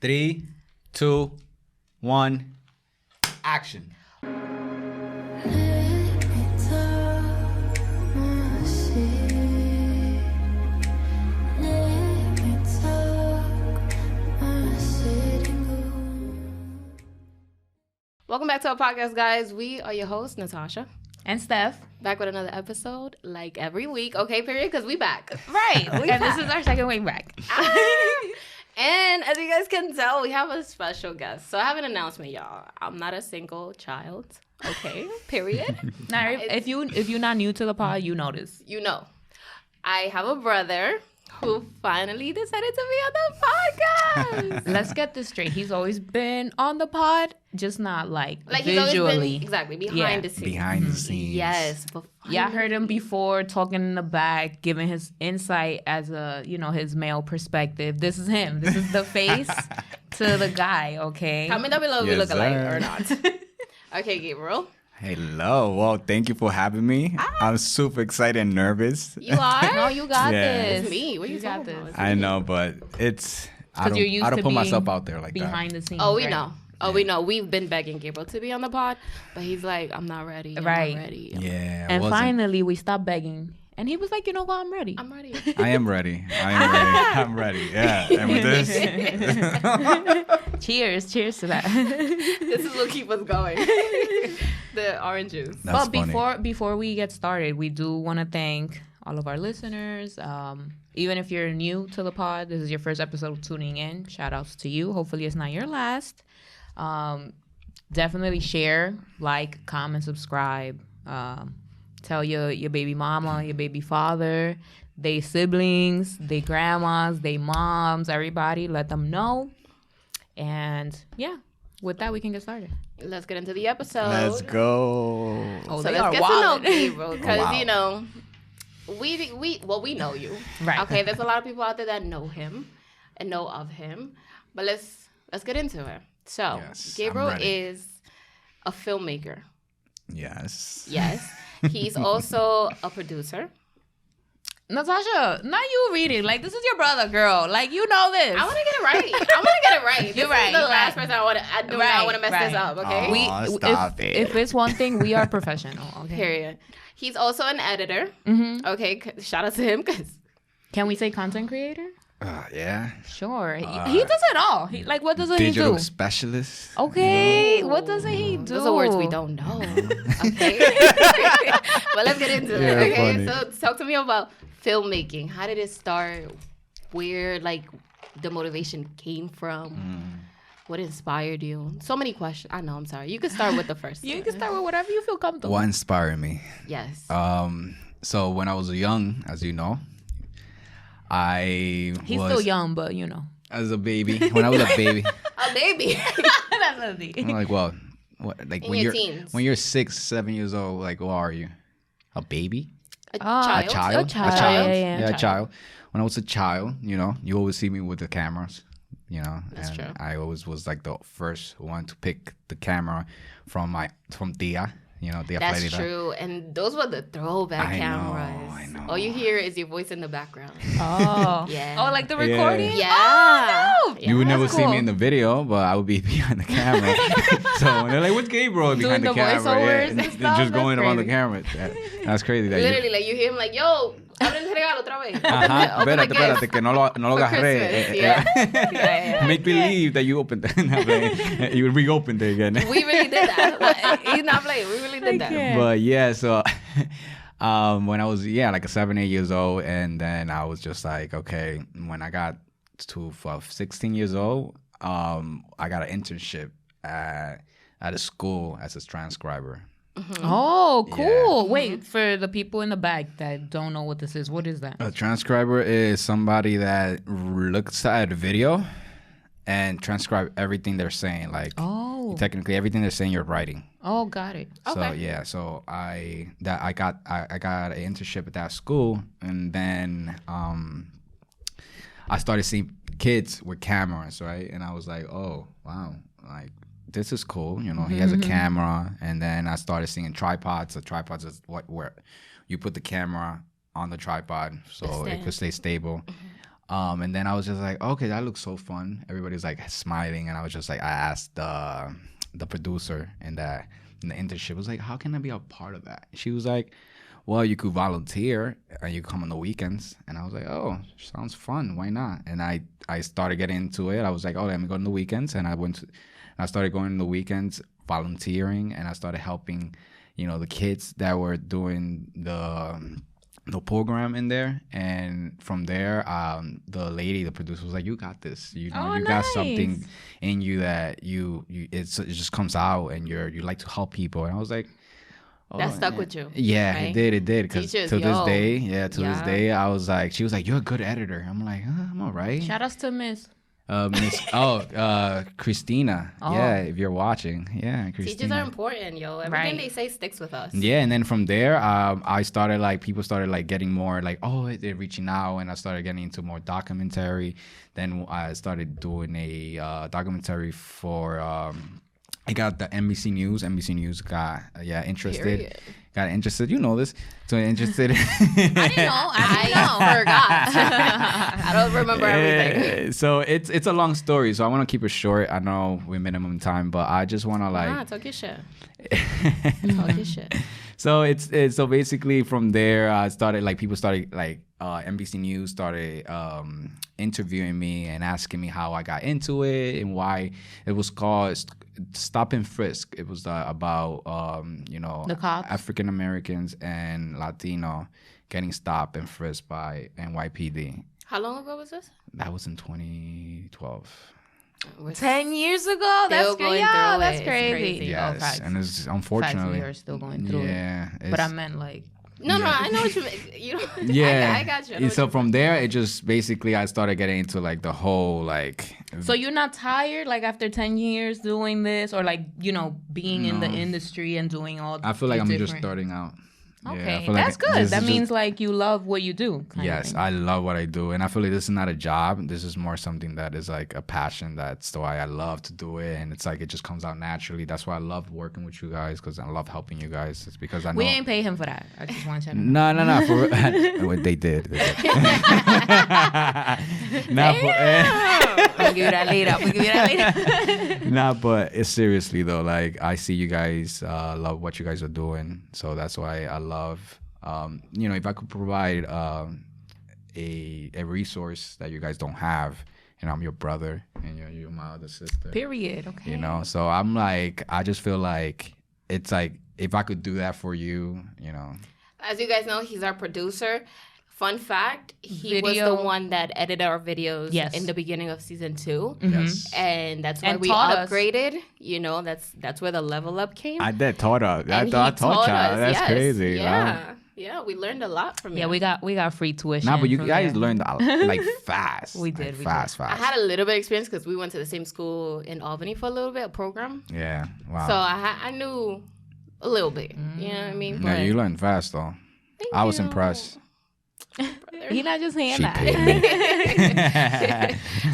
3, 2, 1, action. Welcome back to our podcast, guys. We are your hosts, Natasha and Steph. Back with another episode, like every week. Okay, period, because we back. Right. And this is our second week back. And as you guys can tell, we have a special guest. So I have an announcement, y'all. I'm not a single child. Okay, period. Now, if you're not new to the pod, you know this. You know. I have a brother who finally decided to be on the podcast. Let's get this straight. He's always been on the pod, just not like he's visually. always been, exactly, behind the scenes. Behind the scenes. Yes. Yeah, I heard him before talking in the back, giving his insight as a, his male perspective. This is him. This is the face to the guy, okay? Comment down below if we look alike or not. Okay, Gabriel. Hello. Well, thank you for having me. I'm super excited and nervous. You are? No, you got this. It's me. What you got talking this. about? I know, but it's... I don't put myself out there like behind that. The scenes. Oh, we right? know. Oh, we know. We've been begging Gabriel to be on the pod, but he's like, I'm not ready. I'm not ready. Yeah. And finally, we stopped begging. And he was like, you know what? I'm ready. I'm ready. I am ready. I'm ready. Yeah. And with this... Cheers to that. This is what keeps us going. The orange juice. That's funny. Before we get started, we do want to thank all of our listeners. Even if you're new to the pod, this is your first episode of tuning in. Shout outs to you. Hopefully it's not your last. Definitely share, like, comment, subscribe. Tell your baby mama, your baby father, they siblings, they grandmas, they moms, everybody. Let them know. And yeah, with that, we can get started. Let's get into the episode. Let's go. So let's get to know Gabriel because, we know you. Right. Okay, there's a lot of people out there that know him and know of him. But let's get into it. So, yes, Gabriel is a filmmaker. Yes. Yes. He's also a producer. Natasha, not you reading. Like, this is your brother, girl. Like, you know this. I want to get it right. You're this is the last person I do not want to mess this up, okay? Stop it. If it's one thing, we are professional, okay? Period. He's also an editor. Mm-hmm. Okay, shout out to him. Can we say content creator? Yeah. Sure. He does it all. What does he do? Digital specialist. Okay. Ooh. What does he do? Those are words we don't know. Okay. But let's get into it. Okay. Funny. So talk to me about filmmaking. How did it start? Where the motivation came from? What inspired you? So many questions. I know. I'm sorry. You can start with the first. You can start with whatever you feel comfortable. What inspired me? Yes. So when I was young, as you know, He's still young, but as a baby. When I was a baby. A baby. That's lovely. I'm like, well, what? Like when you're 6, 7 years old, like, what are you? A baby? A child. A child. Yeah, a child. When I was a child, you always see me with the cameras. That's and true. I always was like the first one to pick the camera from Tia. Tia That's Flerida. true. And those were the throwback cameras. I know. All you hear is your voice in the background. Oh. Yeah. Oh, like the recording? Yeah. Oh, no. You would never see cool. me in the video, but I would be behind the camera. So when they're like, "What's Gabriel behind the camera?" voiceovers and and stuff, just going that's around the crazy. camera. That's crazy. Literally, you hear him like, "Yo, abre el regalo otra vez." Ajá, Open the espérate, gift que no lo for agarré. Christmas, yeah. Make believe that you opened it. You reopened it again. We really did that. He's not playing. We really did that. Yeah. But yeah, so when I was like 7, 8 years old, and then I was just like, okay, when I got to 16 years old, I got an internship at a school as a transcriber. Mm-hmm. Oh, cool. Yeah. Wait, for the people in the back that don't know what this is, what is that? A transcriber is somebody that looks at a video and transcribe everything they're saying. Like, technically everything they're saying you're writing. Oh, got it. So yeah, so I got an internship at that school, and then I started seeing kids with cameras, right? And I was like, oh wow, like, this is cool, he has a camera. And then I started seeing tripods. The tripods is where you put the camera on the tripod so it could stay stable. And then I was just like, okay, that looks so fun. Everybody's like smiling, and I was just like, I asked the producer in the internship, was like, how can I be a part of that? She was like, well, you could volunteer and you come on the weekends. And I was like, oh, sounds fun. Why not? And I started getting into it. I was like, oh, let me go on the weekends. And I started going on the weekends, volunteering, and I started helping, the kids that were doing the program in there. And from there, the producer was like, you got this. You got something in you that it just comes out, and you like to help people. And I was like, that stuck with you. Yeah, right? It did. Because to this day, I was like, she was like, you're a good editor. I'm like, I'm all right. Shout outs to Miss Christina. Oh. Yeah, if you're watching. Yeah, Christina. Teachers are important, yo. Everything they say sticks with us. Yeah, and then from there, I started people started getting more they're reaching out, and I started getting into more documentary. Then I started doing a documentary for I got the NBC News. NBC News got interested. Period. Got interested. You know this. So interested. I didn't know. I forgot. I don't remember everything. So it's a long story. So I want to keep it short. I know we're minimum time, but I just want to talk your shit. Talk your shit. So it's so basically from there I started people started NBC News started interviewing me and asking me how I got into it and why it was called Stop and Frisk. It was about the cops, African Americans and Latino getting stopped and frisked by NYPD. How long ago was this? That was in 2012. 10 years ago. That's crazy. Yeah, that's crazy. Yes, and it's unfortunately we are still going through it. But I meant No, I know what you mean. Yeah, I got you. So from there, it just basically I started getting into the whole So you're not tired after 10 years doing this, or being in the industry and doing all? I feel like I'm just starting out. Okay, yeah, that's good. That means you love what you do. Yes, I love what I do, and I feel like this is not a job. This is more something that is a passion. That's why I love to do it, and it's it just comes out naturally. That's why I love working with you guys, because I love helping you guys. It's because I know we ain't pay him for that. I just want you to know. No. They did. We'll give you that later. Nah, but it's seriously though. I see you guys love what you guys are doing, so that's why I love. If I could provide a resource that you guys don't have, I'm your brother and you're my other sister. Period. Okay. So I'm I just feel like it's if I could do that for you, As you guys know, he's our producer. Fun fact, he was the one that edited our videos in the beginning of season 2. Yes. And that's why we upgraded. That's where the level up came. I did taught us. I taught y'all. That's crazy. Yeah. Wow. Yeah, we learned a lot from you. Yeah, we got free tuition. Nah, but you guys learned fast. We did. Fast. I had a little bit of experience because we went to the same school in Albany for a little bit, a program. Yeah. Wow. So I knew a little bit. You know what I mean? Yeah, you learned fast though. I was impressed. He not just saying that. I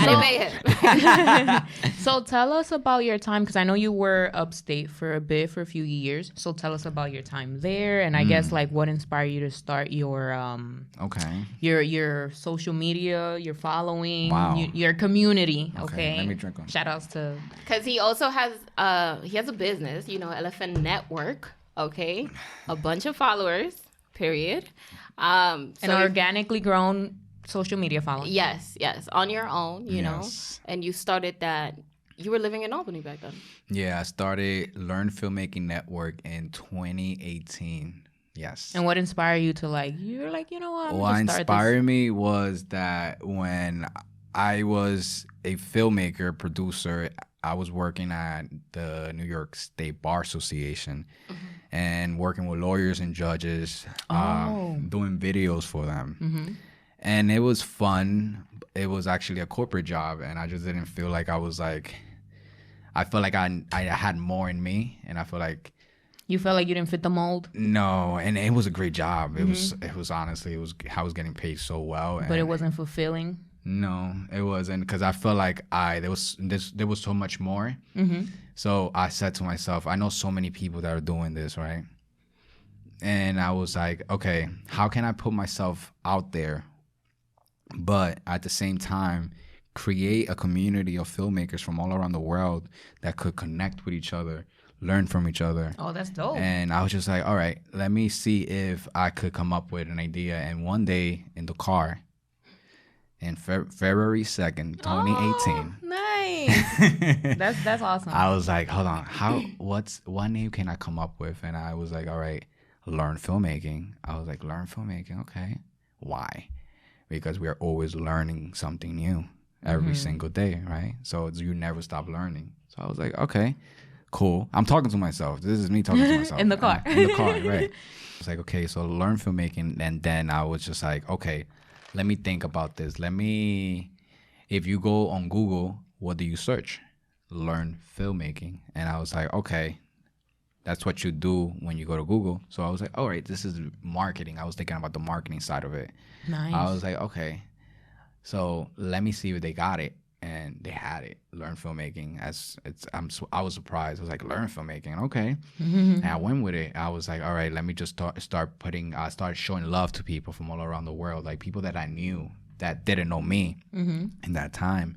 didn't pay him. So tell us about your time, because I know you were upstate for a few years. So tell us about your time there, and I guess what inspired you to start your your social media, your following, your community. Okay. Let me drink on. Shout outs to, because he also has a business, LFN Network. Okay, a bunch of followers. Period. An organically grown social media following. Yes, on your own, you know. And you started that. You were living in Albany back then. Yeah, I started Learn Filmmaking Network in 2018. Yes. And what inspired you to you're you know what? What inspired me was that when I was a filmmaker, producer, I was working at the New York State Bar Association and working with lawyers and judges, doing videos for them. And it was fun. It was actually a corporate job, and I just didn't feel like I was I felt like I had more in me, and I feel like... You felt like you didn't fit the mold? No, and it was a great job. It was honestly, I was getting paid so well. But it wasn't fulfilling? No, it wasn't, because I felt like there was so much more. So I said to myself, I know so many people that are doing this, right? And I was like, okay, how can I put myself out there but at the same time, create a community of filmmakers from all around the world that could connect with each other, learn from each other. Oh, that's dope. And I was just like, all right, let me see if I could come up with an idea. And one day in the car, in February 2nd, 2018. Oh, nice. That's awesome. I was like, hold on, what name can I come up with? And I was like, all right, learn filmmaking. I was like, learn filmmaking, okay. Why? Because we are always learning something new every single day, right? So you never stop learning. So I was like, okay, cool. I'm talking to myself. This is me talking to myself. In the car. In the car, right. It's like, okay, so learn filmmaking. And then I was just like, okay, let me think about this. If you go on Google, what do you search? Learn filmmaking. And I was like, okay, that's what you do when you go to Google. So I was like, all right, this is marketing. I was thinking about the marketing side of it. Nice. I was like, okay, so let me see if they got it. And they had it. Learn filmmaking. I was surprised. I was like, learn filmmaking. Okay. And I went with it. I was like, all right, let me just start showing love to people from all around the world, like people that I knew that didn't know me in that time.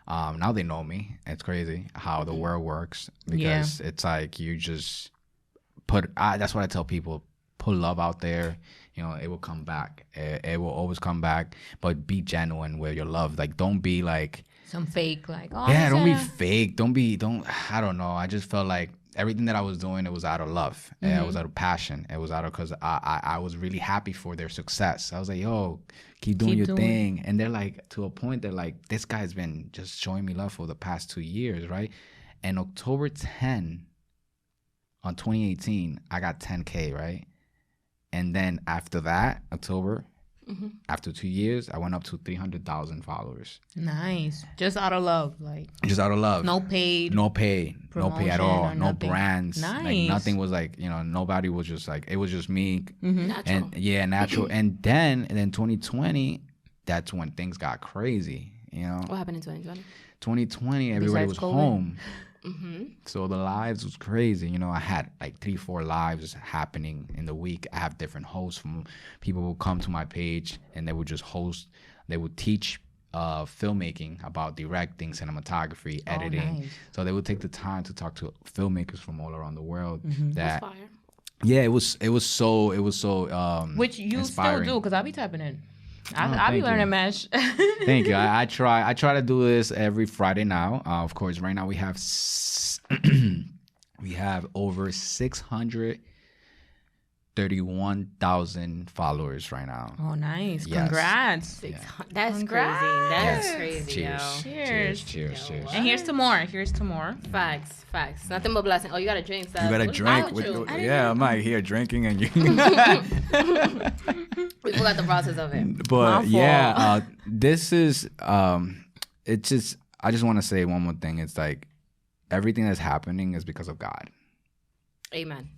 Now they know me. It's crazy how the world works, because it's like you just that's what I tell people. Put love out there. It will come back. It will always come back. But be genuine with your love. Like, don't be like some fake, like, oh yeah, don't be fake. I don't know. I just felt like everything that I was doing, it was out of love. It was out of passion. It was out of, because I was really happy for their success. I was like, yo, keep doing your thing. And they're like, to a point, they're like, this guy's been just showing me love for the past 2 years, right? And October 10 on 2018, I got 10K, right? And then after that, October, after 2 years, I went up to 300,000 followers. Nice. Just out of love, like. Just out of love. No paid. No pay at all. No brands. Nice. Like, nothing was like, nobody was just like, it was just me. Natural. And yeah, natural. And then 2020, that's when things got crazy. What happened in 2020? 2020, everybody was COVID. home. So the lives was crazy. I had like 3-4 lives happening in the week. I have different hosts from people who come to my page, and they would just host. They would teach filmmaking, about directing, cinematography, editing. Nice. So they would take the time to talk to filmmakers from all around the world. That's fire. Yeah, it was so which you inspiring. still do, because I be tapping in. I be learning mesh. Thank you. I try to do this every Friday now. Of course, right now we have over 631,000 followers right now. Oh, nice. Yes. Congrats. That's crazy. That's crazy, yo. Cheers. And here's to more. Facts. Nothing but blessing. Oh, you got to drink, Seth. You gotta What's drink. wrong with you? I'm like here drinking, and you. We forgot the process of it. But this is it's just, I just want to say one more thing. It's like everything that's happening is because of God. Amen.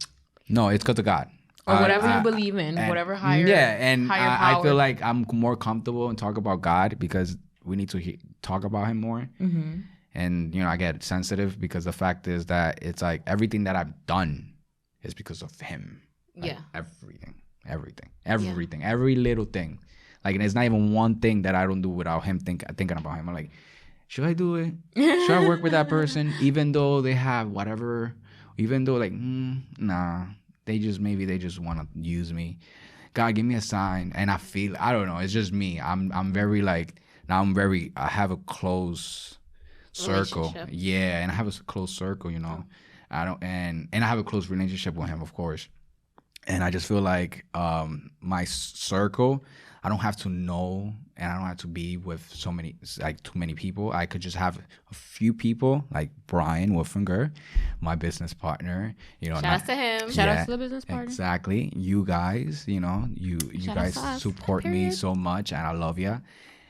No, it's because of God. Or whatever you believe in, whatever higher. Yeah, and higher I feel like I'm more comfortable and talk about God because we need to talk about Him more. And I get sensitive because the fact is that it's like everything that I've done is because of Him. Like, everything, every little thing. Like, there's not even one thing that I don't do without Him thinking about Him. I'm like, should I do it? Should I work with that person? Even though they have whatever, even though like, nah, they just want to use me. God, give me a sign. And I don't know. It's just me. I'm very like, now I have a close circle. Yeah. And I have a close circle, I don't, and I have a close relationship with Him, of course. And I just feel like my circle, I don't have to know, and I don't have to be with too many people. I could just have a few people, like Brian Wolfinger, my business partner. Shout out to him. Shout out to the business partner. Exactly. You guys, you guys support me so much, and I love you.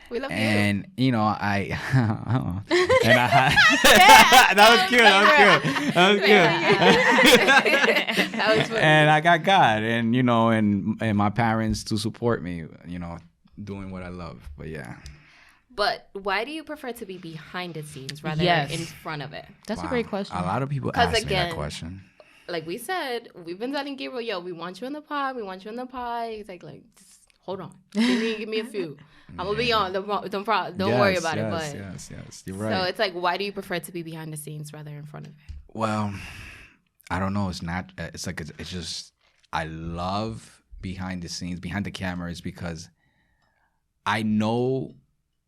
We love and, you. And that was cute. That was funny. And I got God and, and my parents to support me, doing what I love. But yeah. But why do you prefer to be behind the scenes rather than in front of it? That's a great question. A lot of people ask me that question. Like we said, we've been telling Gabriel, yo, we want you in the pod. He's like, just hold on, give me a few. I'm gonna be on. Don't worry about it. But yes, you're right. So it's like, why do you prefer to be behind the scenes rather in front of it? Well, I don't know. It's not. It's like it's just. I love behind the scenes, behind the cameras, because I know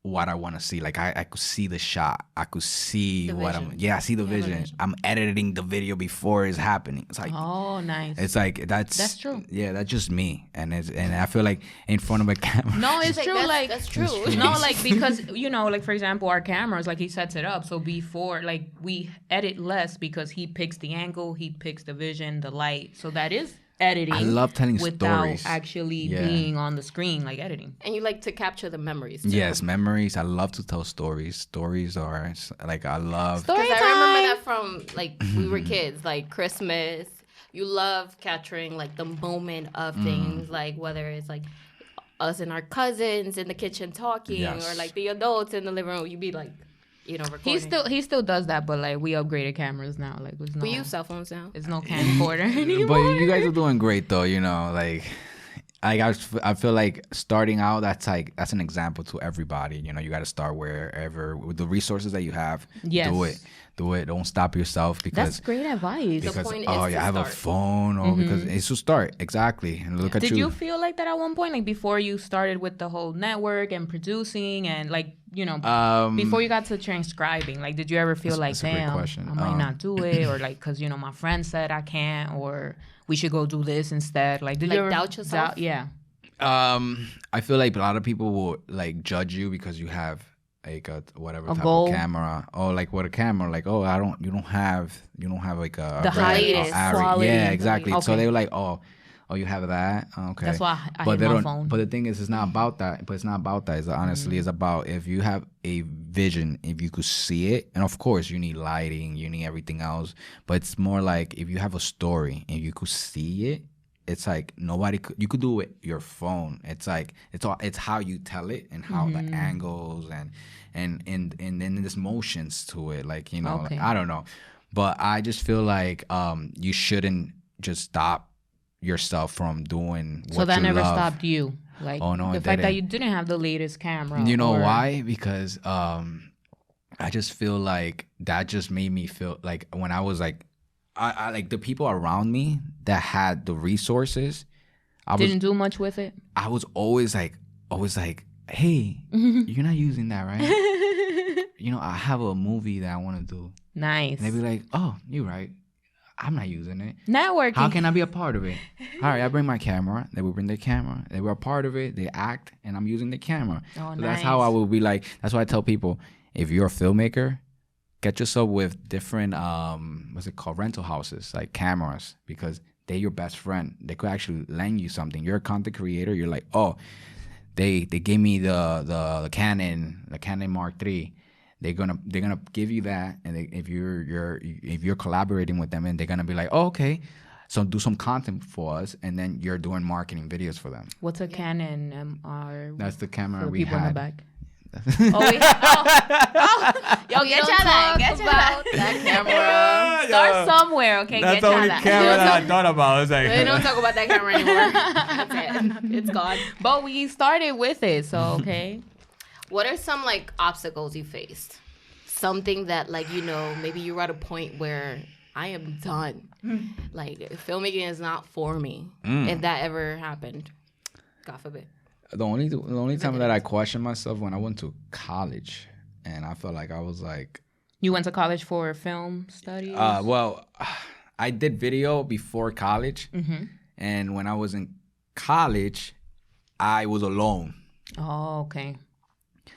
what I want to see. Like I could see the shot. I could see what I'm. Yeah, I see the vision. I'm editing the video before it's happening. It's like, oh, nice. It's like that's true. Yeah, that's just me, and I feel like in front of a camera. No, it's true. That's true. No, like because like for example, our cameras, like he sets it up. So before, like we edit less because he picks the angle, he picks the vision, the light. So that is editing. I love telling without stories. Actually being on the screen, like editing. And you like to capture the memories too. Yes, memories. I love to tell stories. Stories are like I love. Because I remember that from like we were kids, like Christmas. You love capturing like the moment of things, like whether it's like us and our cousins in the kitchen talking, or like the adults in the living room. You'd be like, recording. He still does that, but like we upgraded cameras now. Like we use cell phones now. There's no camcorder anymore. But you guys are doing great though. Like I feel like starting out, that's an example to everybody. You got to start wherever with the resources that you have. Yes. Do it. Don't stop yourself because that's great advice. Because the point is I have a phone, or because it's to start exactly. And look at you. Did you feel like that at one point, like before you started with the whole network and producing and like before you got to transcribing? Like, did you ever feel like, damn, I might not do it, or like because my friend said I can't, or we should go do this instead? Like, did you ever doubt yourself? Yeah. I feel like a lot of people will like judge you because you have like a type goal. of camera, or like what a camera, like you don't have like a the highest quality. Yeah, exactly. Okay. So they were like, oh, you have that, okay. That's why I hit my phone. But the thing is, it's not about that. But it's not about that. It's honestly, it's about if you have a vision, if you could see it, and of course you need lighting, you need everything else. But it's more like if you have a story and you could see it. It's like you could do it your phone. It's like it's how you tell it and how the angles and then there's motions to it. Like Okay. like, I don't know, but I just feel like you shouldn't just stop yourself from doing what you love. So that never stopped you. Like the fact that you didn't have the latest camera. You know why? Because I just feel like that just made me feel like when I was like. I like the people around me that had the resources. Didn't do much with it. I was always like, hey, you're not using that, right? I have a movie that I want to do. Nice. And they'd be like, oh, you're right. I'm not using it. Networking. How can I be a part of it? All right, I bring my camera. They will bring their camera. They were a part of it. They act, and I'm using the camera. Oh, so nice. That's how I will be like. That's why I tell people, if you're a filmmaker, get yourself with different, what's it called, rental houses, like cameras, because they're your best friend. They could actually lend you something. You're a content creator. You're like, oh, they gave me the Canon Mark III. They're gonna give you that, and if you're collaborating with them, and they're gonna be like, oh, okay, so do some content for us, and then you're doing marketing videos for them. What's a Canon MR? That's the camera for we people had. in the back. Yo, get that camera. Start somewhere, okay? That's the only camera that I thought about. It's like we don't talk about that camera anymore. That's it. It's gone. But we started with it, so okay. What are some like obstacles you faced? Something that like maybe you're at a point where I am done. Like filmmaking is not for me. If that ever happened, God forbid. The only time that I questioned myself when I went to college, and I felt like I was like. You went to college for film studies? Well, I did video before college, and when I was in college, I was alone. Oh, okay.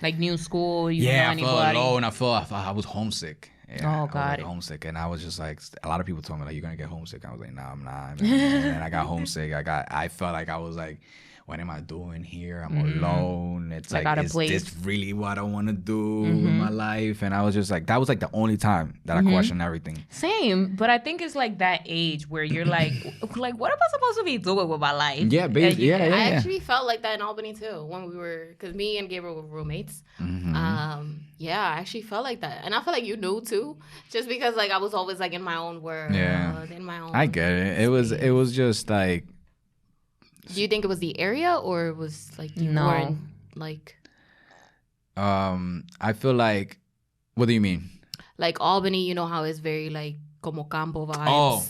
Like new school, you know anybody? I felt alone. I was homesick. Yeah, got it. Homesick, and I was just like, a lot of people told me like, you're gonna get homesick. I was like, nah, I'm not. And I got homesick. I felt like I was like, what am I doing here? I'm alone. It's like is this really what I want to do with my life? And I was just like, that was like the only time that I questioned everything. Same, but I think it's like that age where you're like, what am I supposed to be doing with my life? Yeah, basically, yeah. I actually felt like that in Albany too when we were, because me and Gabriel were roommates. Yeah, I actually felt like that, and I feel like you knew too, just because like I was always like in my own world. Yeah, in my own. I get it. It was just like. Do you think it was the area or it was like you weren't like? I feel like. What do you mean? Like Albany, you know how it's very like como campo vibes. Oh,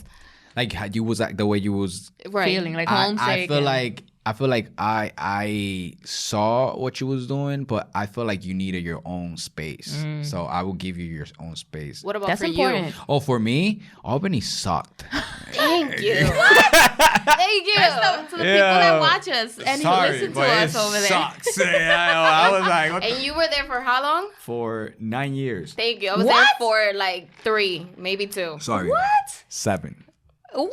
like how you was like the way you was feeling like homesick. I feel like I saw what you was doing, but I feel like you needed your own space. So I will give you your own space. What about That's for important. you? Oh, for me, Albany sucked. Thank you. Thank you. To the people that watch us and who listen to us over there. Sucks. I was like, what And you were there for how long? for 9 years. Thank you. I was there for like 3, maybe 2. Sorry. What? 7. What?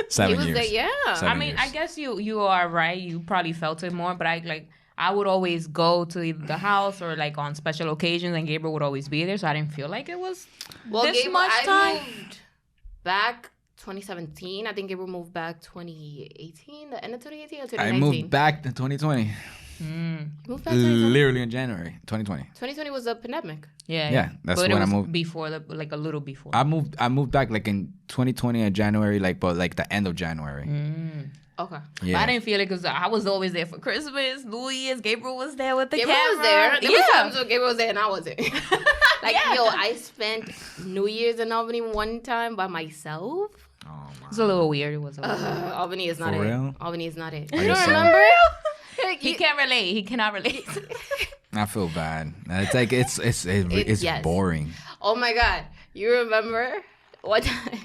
7 He was years. there, yeah. 7 I mean, years. I guess you are right. You probably felt it more, but I would always go to either the house or like on special occasions, and Gabriel would always be there, so I didn't feel like it was this much time. I moved back 2017. I think Gabriel moved back 2018, the end of 2018 or 2019. I moved back to 2020. You moved back 2020? Literally in January 2020. 2020 was a pandemic. Yeah, that's but when it I was moved. before like a little before. I moved back like in 2020 in January, but like the end of January. Okay. But Yeah. I didn't feel it because I was always there for Christmas, New Year's. Gabriel was there with the Gabriel camera. was there. There was Yeah. times when Gabriel was there and I wasn't. I spent New Year's in Albany one time by myself. Oh my. It was a little weird. It was a little weird. Albany is not For it. real? Albany is not it. Are You you don't serious? remember? He can't relate. He cannot relate. I feel bad. It's like it's yes. boring. Oh my God. You remember one time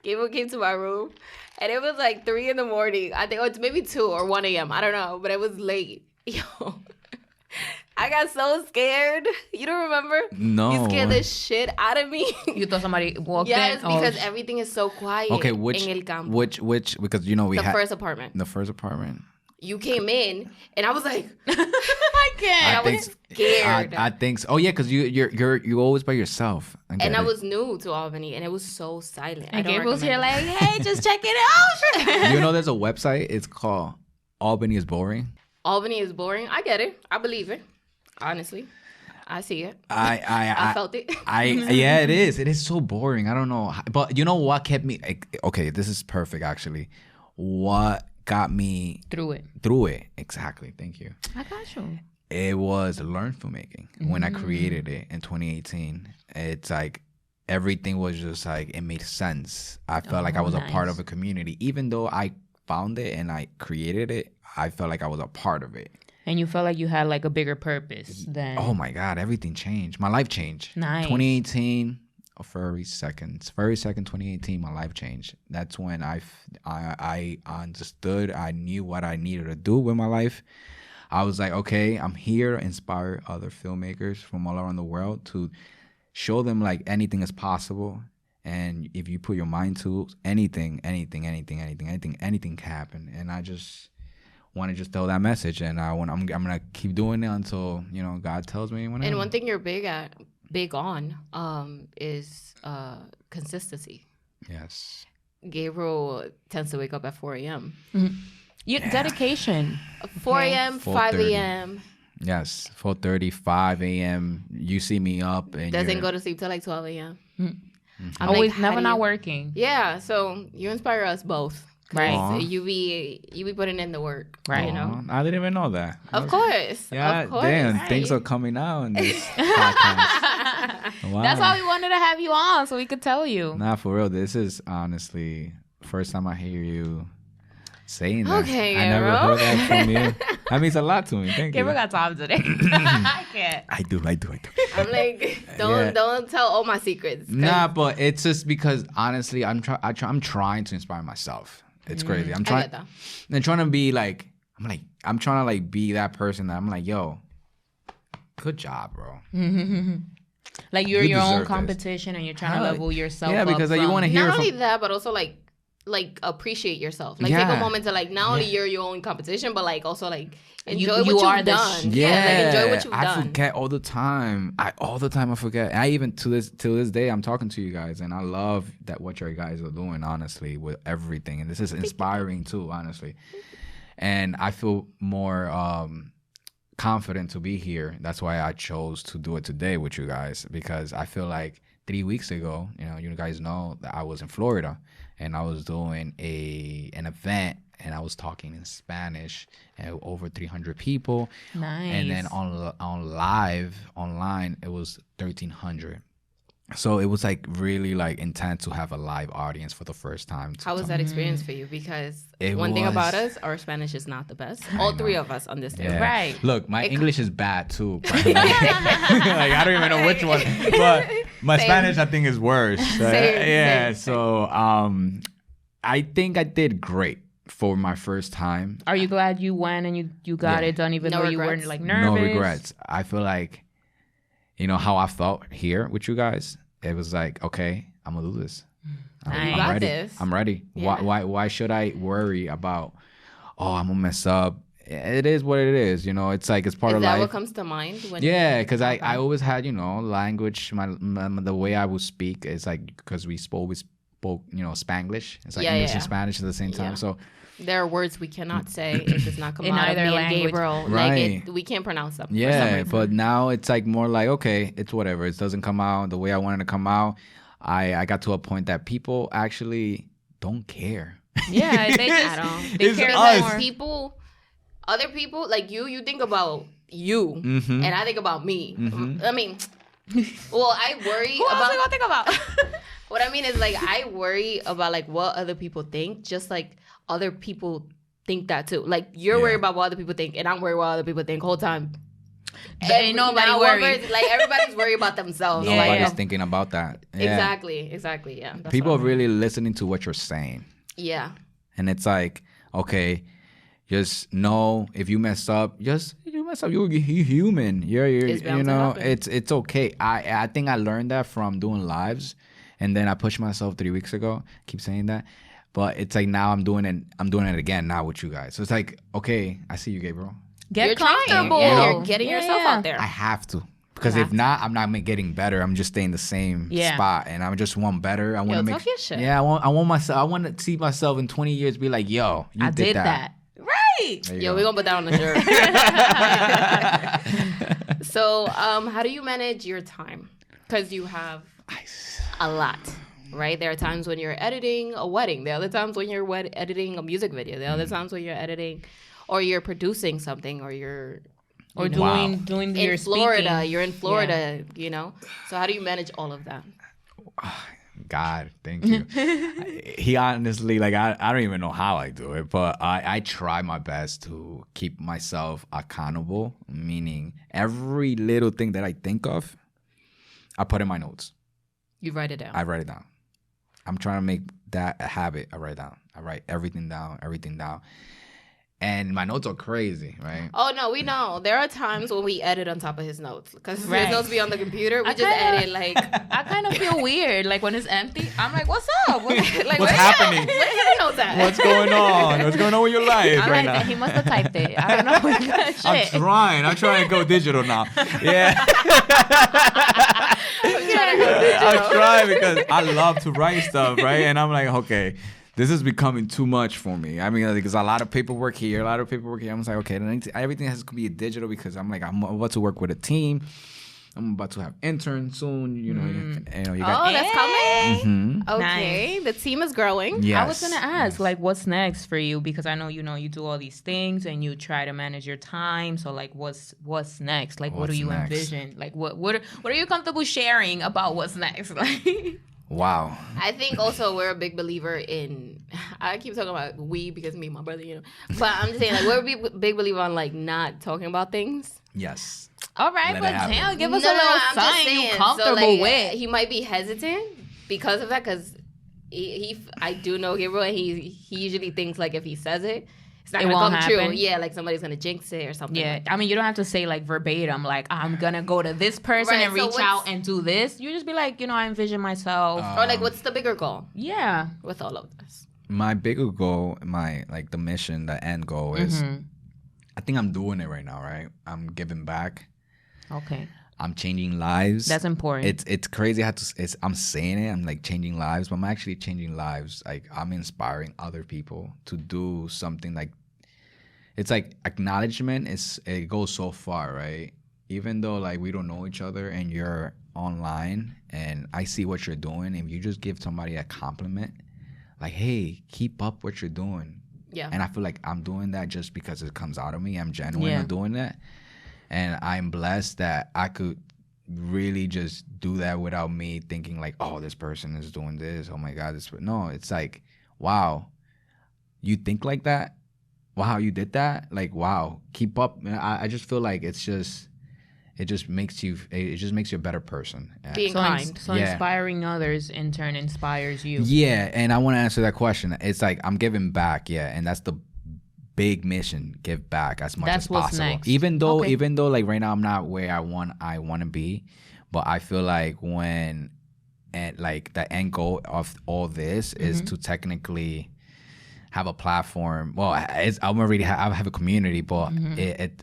Gabriel came to my room and it was like 3 in the morning. I think it's maybe 2 or 1 a.m. I don't know, but it was late. Yo, I got so scared. You don't remember? No. You scared the shit out of me. You thought somebody walked Yes, in? because everything is so quiet Okay, in El Campo. which because you know we The had first apartment. the first apartment. You came in and I was like, I can't. and I was scared. I think so. Oh yeah, because you're always by yourself. And I was new to Albany and it was so silent. And I don't Gabriel's here recommend like, hey, just check it out. You know, there's a website. It's called Albany is Boring. Albany is boring. I get it. I believe it. Honestly, I see it. I felt it. Yeah, it is. It is so boring. I don't know, but you know what kept me? Okay, this is perfect actually. What got me Through it. exactly? Thank you. I got you. It was Learn Filmmaking. When I created it in 2018, it's like everything was just like it made sense. I felt like I was a part of a community, even though I found it and I created it. I felt like I was a part of it. And you felt like you had like a bigger purpose than. Oh my God, everything changed. My life changed. Nice. 2018, February 2nd, 2018, my life changed. That's when I understood. I knew what I needed to do with my life. I was like, okay, I'm here to inspire other filmmakers from all around the world to show them like anything is possible. And if you put your mind to anything can happen. And I just want to just tell that message, and I'm gonna keep doing it until God tells me when. And one thing you're big on is consistency. Yes. Gabriel tends to wake up at 4 a.m. Dedication. 4 a.m., 5 4:30. a.m. Yes, 4:30, 5 a.m. You see me up and Doesn't go to sleep till like 12 a.m. I'm Always like, never how do not you- working. Yeah, so you inspire us both. 'Cause Right. You be putting in the work. Right. You know. I didn't even know that. Of course. Yeah, Of course. damn, Right. things are coming out in this podcast. Wow. That's why we wanted to have you on so we could tell you. Nah, for real, this is honestly first time I hear you saying that. Okay, I never Gabriel. heard that from you. That means a lot to me. Thank Gabriel you. got time today. I can't. I do. I'm like, don't tell all my secrets. 'cause Nah, but it's just because honestly, I'm trying to inspire myself. It's crazy. I'm I trying. get that. And trying to be like, I'm trying to like be that person that I'm like, yo, good job, bro. Like you're You your own deserve this. competition and you're trying to Hell, level yourself yeah, up because like, you from- want to hear Not from. only that, but also like appreciate yourself. Like take Yeah. a moment to like not only you're your own competition, but like also like enjoy You what are you've the done. sh- Yeah, like enjoy what you've I done. forget all the time. I forget. And I even till this day, I'm talking to you guys, and I love that what you guys are doing. Honestly, with everything, and this is inspiring too. Honestly, and I feel more confident to be here. That's why I chose to do it today with you guys, because I feel like 3 weeks ago, you guys know that I was in Florida and I was doing an event and I was talking in Spanish and over 300 people. Nice. And then on live online it was 1,300. So it was like really like intense to have a live audience for the first time. How was that experience for you? Because It one thing was- about us, our Spanish is not the best. All three of us understand. Yeah. Right. Look, my English is bad too. Like, I don't even know which one. But my Same. Spanish, I think, is worse. Yeah. Same. So I think I did great for my first time. Are you glad you went and you got Yeah. it done, even No though you regrets? weren't like nervous? No regrets. I feel like, you know, how I felt here with you guys. It was like, okay, I'm gonna do this. Nice. You got ready. this. I'm ready. Yeah. Why should I worry about? Oh, I'm gonna mess up. It is what it is. You know, it's like it's part Is of that life. what comes to mind? When Yeah, because I always had, you know, language. My the way I would speak is like because we always spoke, you know, Spanglish. It's like Yeah, English yeah. and Spanish at the same time. Yeah. So there are words we cannot say. It does not come In out of either me language. and Gabriel. Right. We can't pronounce them. for some yeah, reason. but now it's like more like, okay, it's whatever. It doesn't come out the way I wanted to come out. I got to a point that people actually don't care. Yeah, they just I don't. they It's care us. more. People, other people, like you think about you, Mhm. and I think about me. Mhm. I mean, well, I worry Who else about. we gonna think about? What I mean is, like, I worry about like what other people think, just like other people think that too. Like you're Yeah. worried about what other people think, and I'm worried what other people think the whole time. Ain't nobody now worried. Like everybody's worried about themselves. Yeah, Like, Nobody's yeah. thinking about that. Yeah. Exactly. Yeah. That's People what are I'm- really listening to what you're saying. Yeah. And it's like, okay, just know if you mess up, you mess up. You're human. You're It's bound you to know, happen. it's okay. I think I learned that from doing lives, and then I pushed myself 3 weeks ago. Keep saying that, but it's like now I'm doing it again now with you guys. So it's like, okay, I see you, Gabriel. Get You're trying. comfortable. Yeah, you're getting yourself Yeah. out there. I have to. Because You if have to. not, I'm not getting better. I'm just staying the same Yeah. spot, and I just want better. I want to make. talk your shit. Yeah, I want myself. I want to see myself in 20 years. Be like, yo, you I did that. Right. There you Yo, go. we're gonna put that on the shirt. So, how do you manage your time? Because you have a lot, right? There are times when you're editing a wedding. There are other times when you're editing a music video. There are other times when you're editing, or you're producing something, or you're Or you know, doing Wow. doing in your Florida. speaking. You're in Florida, you know. So how do you manage all of that? God, thank you. He honestly, like, I don't even know how I do it, but I try my best to keep myself accountable, meaning every little thing that I think of, I put in my notes. You write it down. I write it down. I'm trying to make that a habit. I write down. I write everything down. And my notes are crazy, right? Oh no, we know. There are times when we edit on top of his notes because Right. his notes be on the computer. We I just kinda- edit like I kind of feel weird, like when it's empty. I'm like, "What's up? Like, What's where happening? Where your notes at? What's going on? What's going on with your life I'm right like, now? he must have typed it. I don't know. I'm Shit. trying to go digital now. Yeah. I'm trying to go digital. I'm trying because I love to write stuff, right? And I'm like, okay, this is becoming too much for me. I mean, there's a lot of paperwork here, I'm just like, okay, everything has to be digital because I'm like, I'm about to work with a team. I'm about to have interns soon. You know, you got. Oh, that's coming. Mhm. Okay, the team is growing. Yes. I was gonna ask, yes. like, what's next for you? Because I know you do all these things and you try to manage your time. So, like, what's next? Like, what do What's you next? envision? Like, what are you comfortable sharing about what's next? Like, Wow. I think also we're a big believer in. I keep talking about we because me and my brother, you know. But I'm just saying, like, we're a big believer on like not talking about things. Yes. all right, Let but it happen. damn, give us No, a little I'm just something you saying. comfortable So, like, with. He might be hesitant because of that. Because I do know Gabriel, and he usually thinks like if he says it, it's not It gonna won't come true. happen. Yeah, like somebody's gonna jinx it or something. Yeah, like I mean, you don't have to say like verbatim, like I'm gonna go to this person Right, and so reach what's- out and do this. You just be like, I envision myself. Or like, what's the bigger goal Yeah. with all of this? My bigger goal, the mission, the end goal is, Mhm. I think I'm doing it right now, right? I'm giving back. Okay, I'm changing lives. that's important. It's crazy how I'm saying it. I'm like changing lives, but I'm actually changing lives. Like I'm inspiring other people to do something like. It's like acknowledgement it goes so far, right? Even though like we don't know each other and you're online and I see what you're doing, if you just give somebody a compliment, like, hey, keep up what you're doing. Yeah. And I feel like I'm doing that just because it comes out of me. I'm genuine in doing that. And I'm blessed that I could really just do that without me thinking like, oh, this person is doing this. Oh my God. No, it's like, wow, you think like that? Wow, you did that? Like, wow, keep up. I just feel like it just makes you a better person. Yeah. Being kind. So inspiring others in turn inspires you. Yeah, and I want to answer that question. It's like I'm giving back, and that's the big mission, give back as much as possible. Next. Even though like right now I'm not where I want to be, but I feel like like the end goal of all this is to technically have a platform. Well, I have a community, but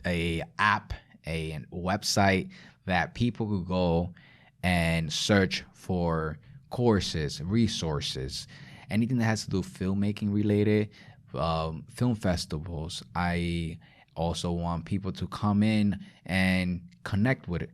a app, a website that people could go and search for courses, resources, anything that has to do with filmmaking related, film festivals. I also want people to come in and connect with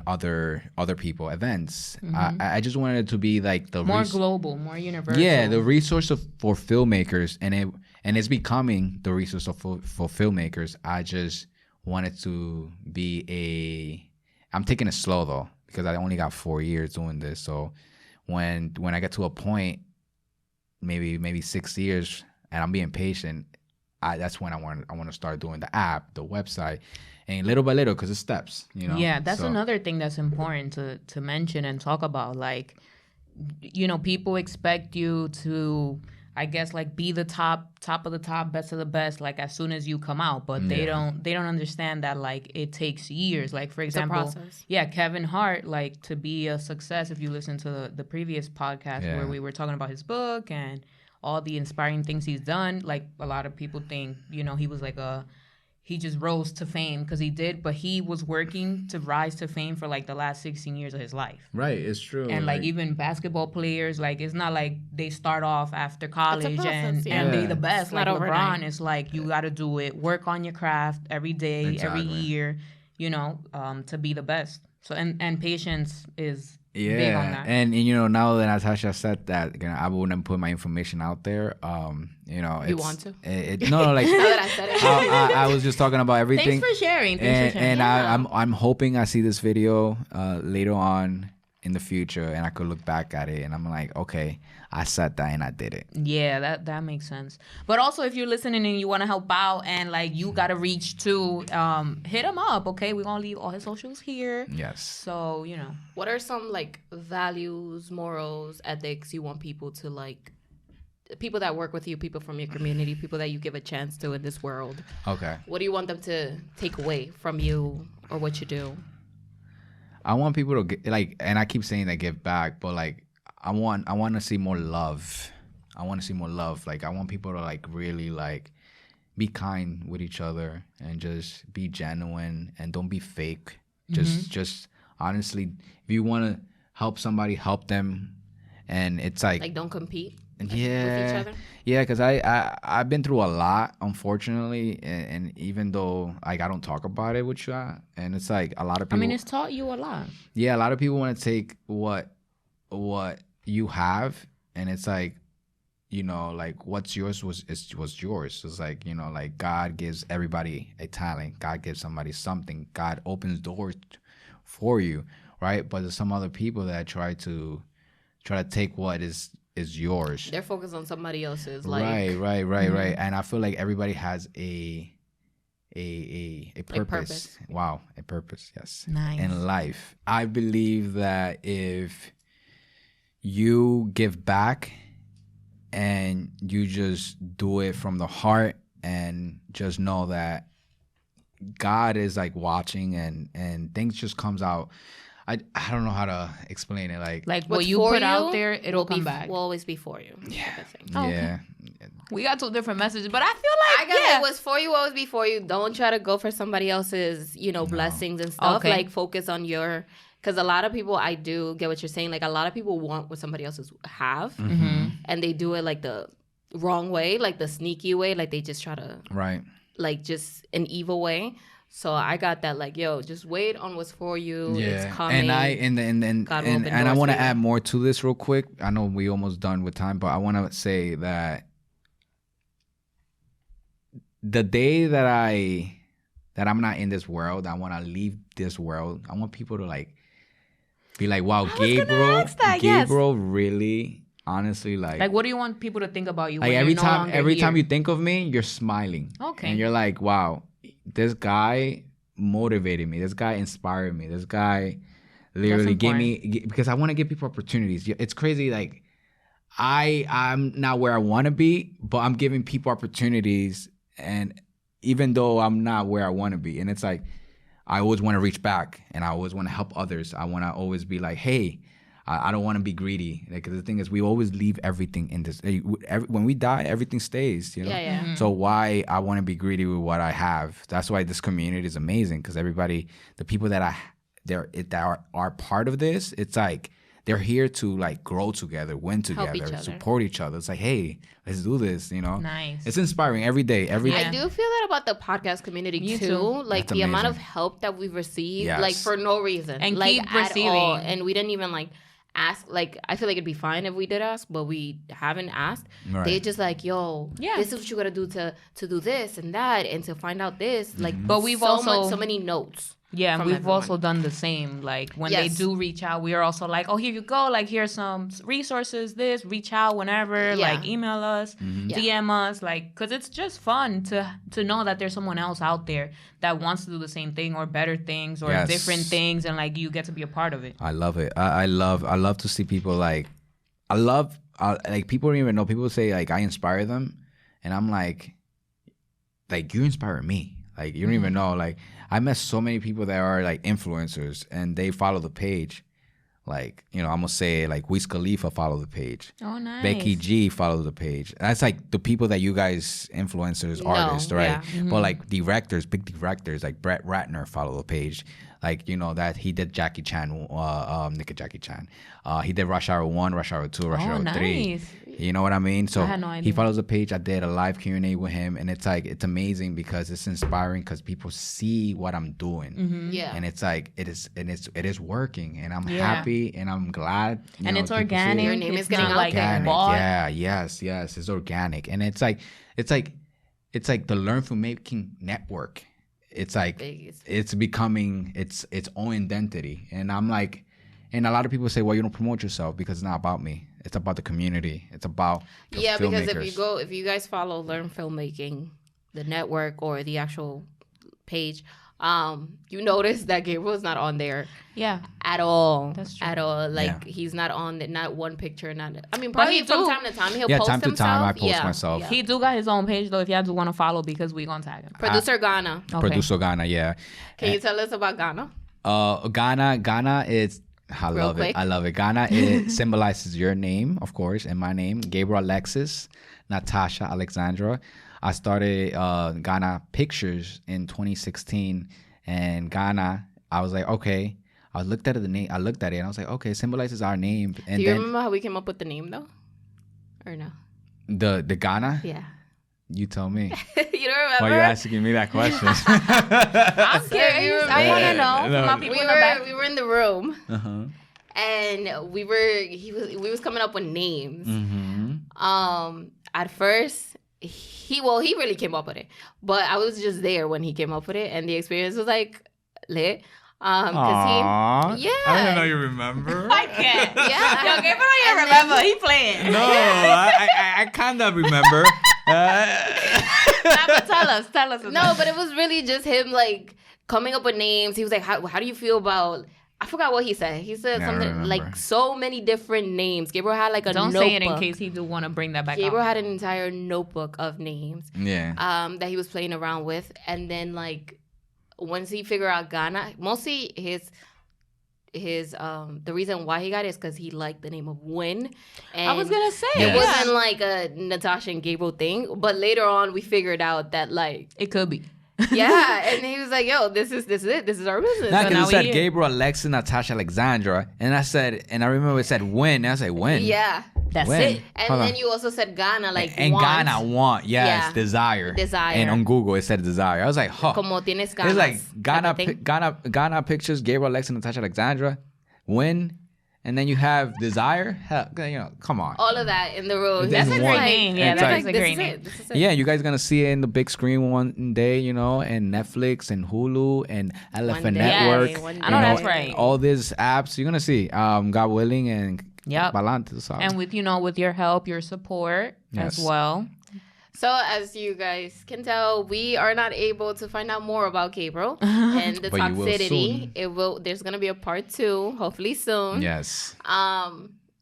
other people, events. I just wanted it to be like the more global, more universal. Yeah, the resource for filmmakers, and it's becoming the resource for filmmakers. I just wanted to be I'm taking it slow though, because I only got 4 years doing this. So when I get to a point, maybe 6 years, and I'm being patient, that's when I want to start doing the app, the website, and little by little, because it's steps, you know. Yeah, that's another thing that's important to mention and talk about. Like, you know, people expect you to, I guess, like be the top of the top, best of the best, like as soon as you come out, but they don't understand that like it takes years. Like, for example, Kevin Hart, like to be a success, if you listen to the previous podcast where we were talking about his book and all the inspiring things he's done, like a lot of people think, you know, he was like he just rose to fame because he did, but he was working to rise to fame for like the last 16 years of his life. Right, it's true. And like even basketball players, like it's not like they start off after college and they the best. Like LeBron, it's like you got to do it, work on your craft every day, every year, you know, to be the best. So and patience is big on that. And you know, now that Natasha said that, you know, I wouldn't put my information out there. You know, you want to? No, like now that I said it, I was just talking about everything. Thanks for sharing. And I'm hoping I see this video later on in the future, and I could look back at it, and I'm like, okay, I said that and I did it. Yeah, that makes sense. But also, if you're listening and you want to help out and like you got to reach to, hit him up, okay? We're going to leave all his socials here. Yes. So, you know. What are some like values, morals, ethics you want people to like, people that work with you, people from your community, people that you give a chance to in this world? Okay. What do you want them to take away from you or what you do? I want people to get, like, and I keep saying that give back, but like I want to see more love. I want to see more love. Like I want people to like really like be kind with each other and just be genuine and don't be fake. Just honestly, if you want to help somebody, help them. And it's like don't compete. Yeah, with each other? Yeah, because I've been through a lot, unfortunately, and even though like I don't talk about it with you, and it's like a lot of people. I mean, it's taught you a lot. Yeah, a lot of people want to take what you have, and it's like, you know, like what's yours was yours. It's like, you know, like God gives everybody a talent. God gives somebody something. God opens doors for you, right? But there's some other people that try to take what is yours. They're focused on somebody else's. Like, right. And I feel like everybody has a purpose. Wow, a purpose. Yes. Nice. In life, I believe that if you give back and you just do it from the heart and just know that God is like watching and things just comes out. I don't know how to explain it. Like what you put out there, it'll come back. Will always be for you. Yeah. Okay. We got two different messages, but I feel like what's for you will always be for you. Don't try to go for somebody else's, you know, blessings and stuff. Okay. Like focus on your, because a lot of people, I do get what you're saying. Like a lot of people want what somebody else's have, and they do it like the wrong way, like the sneaky way, like they just try to like just an evil way. So I got that, like, yo, just wait on what's for you. Yeah. It's coming. And I want to add more to this real quick. I know we almost done with time, but I want to say that the day that I'm not in this world, I want to leave this world. I want people to like be like, wow, Gabriel really, honestly, like what do you want people to think about you? Like when every you're time, no time you think of me, you're smiling. Okay. And you're like, wow, this guy motivated me. This guy inspired me. This guy literally gave me, because I want to give people opportunities. It's crazy. Like I'm not where I want to be, but I'm giving people opportunities. And even though I'm not where I want to be, and it's like, I always want to reach back and I always want to help others. I want to always be like, hey, I don't want to be greedy. Like, the thing is, we always leave everything in this. When we die, everything stays, you know? Yeah. Mm-hmm. So why I want to be greedy with what I have? That's why this community is amazing, because everybody, the people that are part of this, it's like, they're here to like grow together, win together, support each other. It's like, hey, let's do this, you know? Nice. It's inspiring every day. I do feel that about the podcast community too. Like, the amount of help that we've received, like, for no reason. And like, keep receiving. all. And we didn't even like ask. Like, I feel like it'd be fine if we did ask, but we haven't asked. Right. They just like, yo, this is what you gotta do to do this and that and to find out this. Like, but we've also so many notes. Yeah, and we've also done the same. Like, when they do reach out, we are also like, oh, here you go. Like, here's some resources, reach out whenever. Like, email us, DM us. Like, because it's just fun to know that there's someone else out there that wants to do the same thing or better things or different things. And, like, you get to be a part of it. I love it. I love to see people, like, like, people don't even know. People say, like, I inspire them. And I'm like, you inspire me. Like, you don't even know. Like, I met so many people that are like influencers and they follow the page. Like, you know, I'm gonna say like Wiz Khalifa follow the page. Oh, nice. Becky G follow the page. That's like the people that you guys influencers, artists, right? Yeah. Mm-hmm. But like directors, big directors like Brett Ratner follow the page. Like, you know, that he did Jackie Chan, Jackie Chan. He did Rush Hour 1, Rush Hour 2, Rush Hour 3. Nice. You know what I mean? So I had no idea. he follows the page. I did a live Q&A with him. And it's like, it's amazing because it's inspiring because people see what I'm doing. Mm-hmm. Yeah. And it's like, it is working. And I'm happy and I'm glad. And it's organic. Your name is getting out like there. bought. Yeah, yes. It's organic. And it's like the Learn Filmmaking Network. It's like, it's becoming its own identity. And I'm like, and a lot of people say, well, you don't promote yourself because it's not about me. It's about the community. It's about the filmmakers. Because if you guys follow Learn Filmmaking, the network or the actual page, you notice that Gabriel's not on there. Yeah. At all. That's true. At all. Like, he's not on it, not one picture, I mean, probably from time to time he'll post time to himself. time I post myself. Yeah. He do got his own page, though, if y'all do want to follow, because we gonna tag him. Producer Ghana. Okay. Producer Ghana, yeah. Can you tell us about Ghana? Ghana is, I love it. Ghana, it symbolizes your name, of course, and my name, Gabriel Alexis, Natasha Alexandra. I started Ghana Pictures in 2016, and Ghana, I was like, okay. I looked at the name. I looked at it, and I was like, okay, it symbolizes our name. And do you remember how we came up with the name, though? Or no? The Ghana? Yeah. You tell me. You don't remember? Why are you asking me that question? I'm curious. I want to know. No. My people in the back. We were in the room. Uh-huh. And we was coming up with names. Mm-hmm. At first, he really came up with it, but I was just there when he came up with it, and the experience was like lit. Aww. Yeah. I didn't know you remember. I can't. Yeah. Yo, Gabriel, you remember. He playing. No, I kind of remember. Nah, but tell us. No, but it was really just him like coming up with names. He was like, how do you feel about... I forgot what he said. He said something like so many different names. Gabriel had like a notebook. Don't say it in case he do want to bring that back Gabriel up. had an entire notebook of names. Yeah. That he was playing around with. And then like once he figured out Ghana, mostly his the reason why he got it is because he liked the name of Win. And I was gonna say it wasn't like a Natasha and Gabriel thing, but later on we figured out that like it could be. Yeah, and he was like, "Yo, this is it. This is our business." Not So because now it said Gabriel Alexis, Natasha Alexandra, and I remember it said Win. And I said Win. Yeah, that's Win. it. And then you also said Ghana, like and want. Ghana want, yes, Yeah. desire. Desire. And on Google it said desire. I was like, huh. Como tienes ganas. It's like type of thing. Ghana pictures, Gabriel Alexis, Natasha Alexandra, Win, And then you have Desire. Hell, come on. All of that in the room. That's a great name. Yeah, that's a great name. This is it. Yeah, you guys gonna see it in the big screen one day, and Netflix and Hulu and LFN Network. Yes. I know that's right. All these apps you're gonna see. God willing, and Balante. And with your help, your support as well. So as you guys can tell, we are not able to find out more about Gabriel and the toxicity. There's gonna be a part 2, hopefully soon. Yes.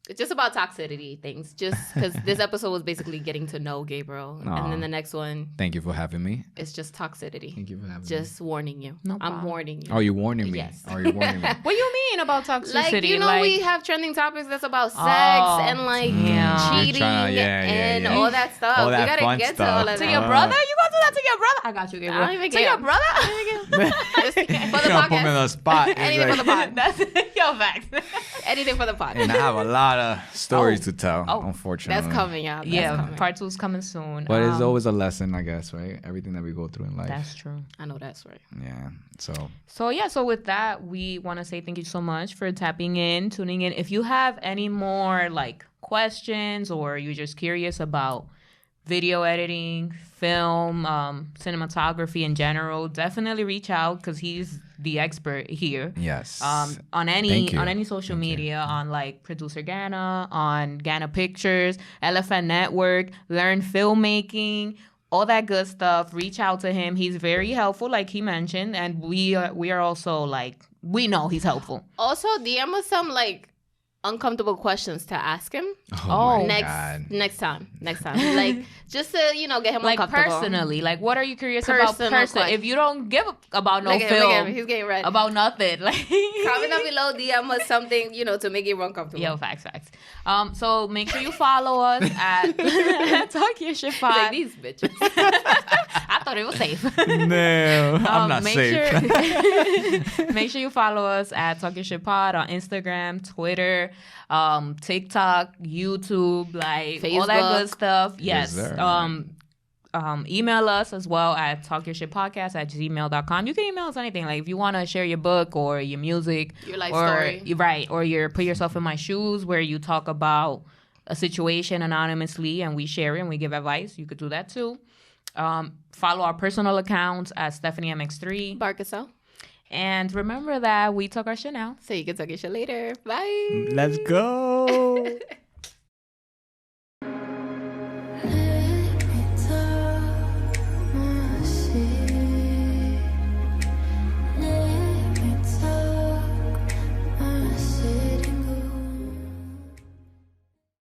It's just about toxicity things. Just because this episode was basically getting to know Gabriel, and then the next one. Thank you for having me. It's just toxicity. Thank you for having me. Just warning you. No problem. I'm warning you. Oh, you're warning me. Yes. Oh, you're warning me. What do you mean about toxicity? We have trending topics that's about sex and cheating and all that stuff. All that we gotta get to all of that. To your brother? You gonna do that to your brother? I got you, Gabriel. I don't even to care. your brother? For the podcast. Put me on the spot. Anything for the pod. That's your facts. Anything for the pod. And I have a lot of stories to tell, unfortunately. That's coming out. Part 2's coming soon. But it's always a lesson, I guess, right? Everything that we go through in life. That's true. I know that's right. Yeah. So with that, we want to say thank you so much for tapping in, tuning in. If you have any more questions, or you're just curious about video editing, film, cinematography in general, definitely reach out, because he's the expert here. Yes. On any social media, on Producer Ghana, on Ghana Pictures, LFN Network, Learn Filmmaking, all that good stuff. Reach out to him. He's very helpful, like he mentioned, and we are also we know he's helpful. Also, DM us some uncomfortable questions to ask him. Next time. Just to get him uncomfortable. Personally, what are you curious about personally? If you don't give about no film, he's getting ready about nothing. Comment down below, DM us something to make it uncomfortable. Yo, facts. So make sure you follow us at Talk Your Shit Pod. These bitches. I thought it was safe. No, I'm not safe. Make sure you follow us at Talk Your Shit Pod on Instagram, Twitter, TikTok, YouTube, Facebook. All that good stuff. Yes. Email us as well at talkyourshitpodcast@gmail.com. You can email us anything. If you want to share your book or your music, your life story, right? Or your Put Yourself in My Shoes, where you talk about a situation anonymously and we share it and we give advice. You could do that too. Follow our personal accounts at StephanyMX3. Barcasel. And remember that we talk our shit now. So you can talk your shit later. Bye. Let's go.